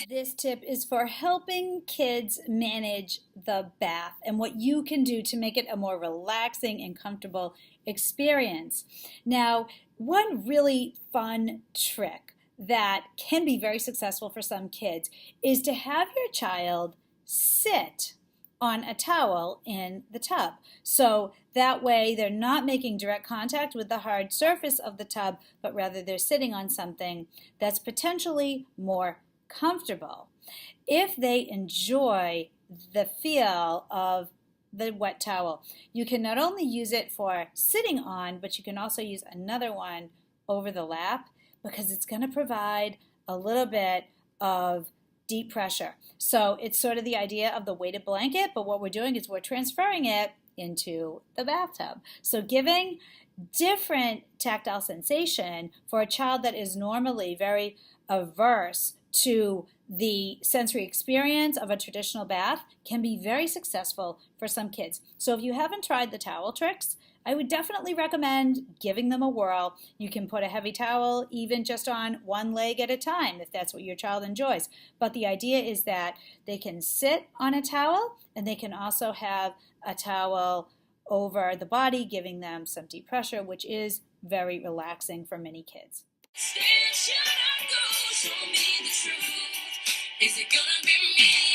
This tip is for helping kids manage the bath and what you can do to make it a more relaxing and comfortable experience. Now, one really fun trick that can be very successful for some kids is to have your child sit on a towel in the tub. So that way they're not making direct contact with the hard surface of the tub, but rather they're sitting on something that's potentially more comfortable. If they enjoy the feel of the wet towel, you can not only use it for sitting on, but you can also use another one over the lap because it's going to provide a little bit of deep pressure. So it's sort of the idea of the weighted blanket, but what we're doing is we're transferring it into the bathtub. So giving different tactile sensation for a child that is normally very averse to the sensory experience of a traditional bath can be very successful for some kids. So if you haven't tried the towel tricks, I would definitely recommend giving them a whirl. You can put a heavy towel even just on one leg at a time if that's what your child enjoys. But the idea is that they can sit on a towel and they can also have a towel over the body, giving them some deep pressure, which is very relaxing for many kids. Is it gonna be me?